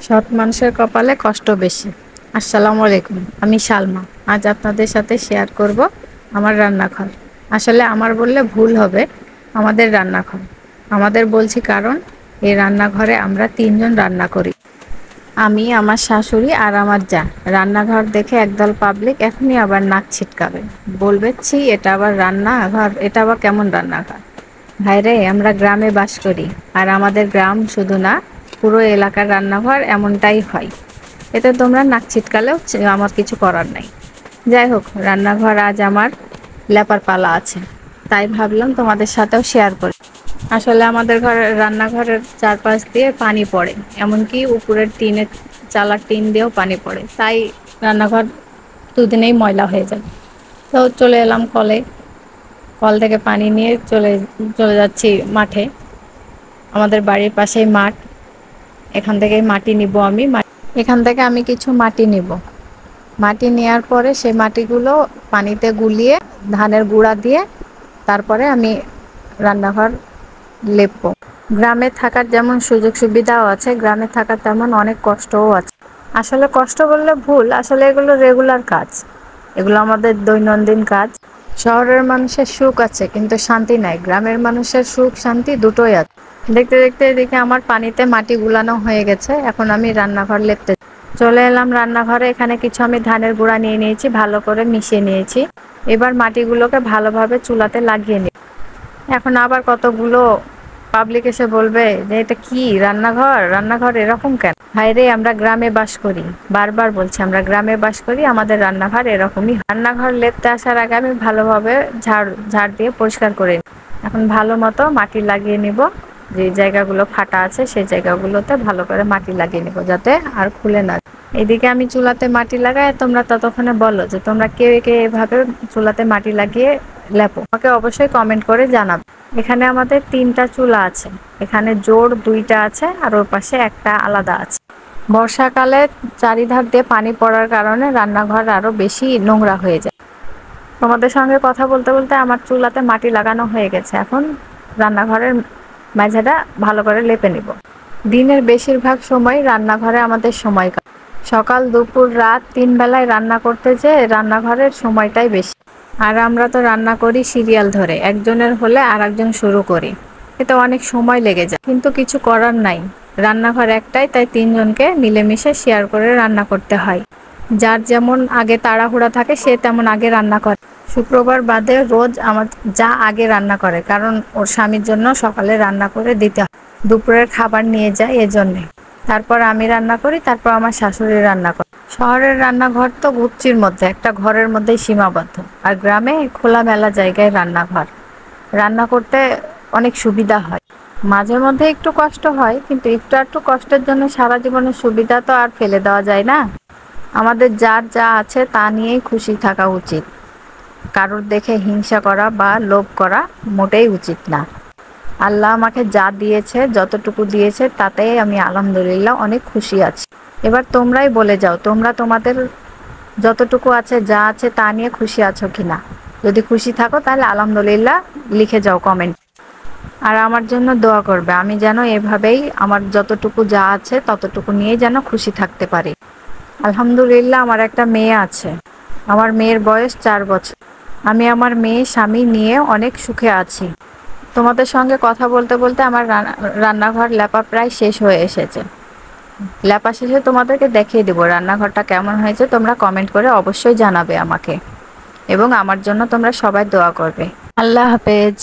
সৎ মানুষের কপালে কষ্ট বেশি। আসসালামু আলাইকুম, আমি সালমা। আজ আপনাদের সাথে শেয়ার করব আমার রান্নাঘর। আসলে আমার বললে ভুল হবে, আমাদের রান্নাঘর। আমাদের বলছি কারণ এই রান্নাঘরে আমরা তিনজন রান্না করি। আমি, আমার শাশুড়ি আর আমার যা। রান্নাঘর দেখে একদল পাবলিক এখনই আবার নাক ছিটকাবে, বলবে ছি এটা আবার রান্নাঘর, এটা আবার কেমন রান্নাঘর। ভাইরে, আমরা গ্রামে বাস করি, আর আমাদের গ্রাম শুধু না, পুরো এলাকার রান্নাঘর এমনটাই হয়। এতে তোমরা নাক ছিটকালেও আমার কিছু করার নাই। যাই হোক, রান্নাঘর আজ আমার লেপার পালা আছে, তাই ভাবলাম তোমাদের সাথেও শেয়ার করি। আসলে আমাদের ঘরের রান্নাঘরের চারপাশ দিয়ে পানি পড়ে, এমনকি উপরের টিনের চালার টিন দিয়েও পানি পড়ে, তাই রান্নাঘর দুদিনেই ময়লা হয়ে যায়। তো চলে এলাম কলে, কল থেকে পানি নিয়ে চলে চলে যাচ্ছি মাঠে। আমাদের বাড়ির পাশেই মাঠ, এখান থেকে মাটি নিব আমি। এখান থেকে আমি কিছু মাটি নিব। মাটি নেওয়ার পরে সেই মাটিগুলো পানিতে গুলিয়ে ধানের গুঁড়া দিয়ে তারপরে আমি রান্নাঘর লেপবো। গ্রামে থাকার যেমন সুযোগ সুবিধাও আছে, গ্রামে থাকার তেমন অনেক কষ্টও আছে। আসলে কষ্ট বললে ভুল, আসলে এগুলো রেগুলার কাজ, এগুলো আমাদের দৈনন্দিন কাজ। শহরের মানুষের সুখ আছে কিন্তু শান্তি নাই, গ্রামের মানুষের সুখ শান্তি দুটোই আছে। দেখতে দেখতে এদিকে আমার পানিতে মাটি গুলানো হয়ে গেছে, এখন আমি রান্নাঘর লেপতে চলে এলাম রান্নাঘরে। এখানে কিছু আমি ধানের গুঁড়া নিয়ে নিয়েছি, ভালো করে মিশিয়ে নিয়েছি। এবার মাটিগুলোকে ভালোভাবে চুলাতে লাগিয়ে নিই। এখন আবার কতগুলো পাবলিক এসে বলবে যে এটা কি রান্নাঘর, রান্নাঘর এরকম কেন। ভাইরে, আমরা গ্রামে বাস করি, বারবার বলছি আমরা গ্রামে বাস করি, আমাদের রান্নাঘর এরকমই। রান্নাঘর লেপতে আসার আগে আমি ভালোভাবে ঝাড় দিয়ে পরিষ্কার করে নিই। এখন ভালো মতো মাটি লাগিয়ে নিব, যে জায়গাগুলো ফাটা আছে সেই জায়গাগুলোতে ভালো করে মাটি লাগিয়ে নিব যাতে আর খুলে না। এদিকে আমি চুলাতে মাটি লাগাই, তোমরা ততক্ষণে বলো যে তোমরা কে কে এভাবে চুলাতে মাটি লাগিয়ে লেপো। আমাকে অবশ্যই কমেন্ট করে জানাবে। এখানে আমাদের 3টা চুলা আছে, এখানে জোড় 2টা আছে আর ওর পাশে একটা আলাদা আছে। বর্ষাকালে চারিধার দিয়ে পানি পড়ার কারণে রান্নাঘর আরো বেশি নোংরা হয়ে যায়। তোমাদের সঙ্গে কথা বলতে বলতে আমার চুলাতে মাটি লাগানো হয়ে গেছে, এখন রান্নাঘরের মেঝেটা ভালো করে লেপে নিব। দিনের বেশিরভাগ সময় রান্নাঘরে আমাদের সময় কাটে। সকাল দুপুর রাত 3 বেলায় রান্না করতে যেয়ে রান্নাঘরের সময়টাই বেশি। আর আমরা তো রান্না করি সিরিয়াল ধরে, একজনের হলে আর একজন শুরু করি, এতে অনেক সময় লেগে যায়, কিন্তু কিছু করার নাই। রান্নাঘর একটাই, তাই 3জনকে মিলেমিশে শেয়ার করে রান্না করতে হয়। যার যেমন আগে তাড়াহুড়া থাকে সে তেমন আগে রান্না করে। শুক্রবার বাদে রোজ আমার যা আগে রান্না করে, কারণ ওর স্বামীর জন্য সকালে রান্না করে দিতে হয়, দুপুরের খাবার নিয়ে যায় এজন্যে। তারপর আমি রান্না করি, তারপর আমার শাশুড়ি রান্না করে। শহরের রান্নাঘর তো গুচ্ছির মধ্যে, একটা ঘরের মধ্যেই সীমাবদ্ধ, আর গ্রামে খোলামেলা জায়গায় রান্নাঘর। রান্না করতে অনেক সুবিধা হয়, মাঝে মধ্যে একটু কষ্ট হয়, কিন্তু একটু একটু কষ্টের জন্য সারা জীবনের সুবিধা তো আর ফেলে দেওয়া যায় না। আমাদের যার যা আছে তা নিয়েই খুশি থাকা উচিত, কারোর দেখে হিংসা করা বা লোভ করা মোটেই উচিত না। আল্লাহ আমাকে যা দিয়েছে, যতটুকু দিয়েছে তাতেই আমি আলহামদুলিল্লাহ অনেক খুশি আছি। এবার তোমরাই বলে যাও, তোমরা তোমাদের যতটুকু আছে যা আছে তা নিয়ে খুশি আছো কিনা। যদি খুশি থাকো তাহলে আলহামদুলিল্লাহ লিখে যাও কমেন্ট। আর আমার জন্য দোয়া করবে, আমি যেন এভাবেই আমার যতটুকু যা আছে ততটুকু নিয়ে যেন খুশি থাকতে পারি। আলহামদুলিল্লাহ আমার একটা মেয়ে আছে, আমার মেয়ের বয়স 4 বছর। আমি আমার মেয়ে স্বামী নিয়ে অনেক সুখে আছি। তোমাদের সঙ্গে কথা বলতে বলতে আমার রান্নাঘর লেপা প্রায় শেষ হয়ে এসেছে। লেপা শেষে তোমাদেরকে দেখিয়ে দেবো রান্নাঘরটা কেমন হয়েছে, তোমরা কমেন্ট করে অবশ্যই জানাবে আমাকে, এবং আমার জন্য তোমরা সবাই দোয়া করবে। আল্লাহ হাফেজ।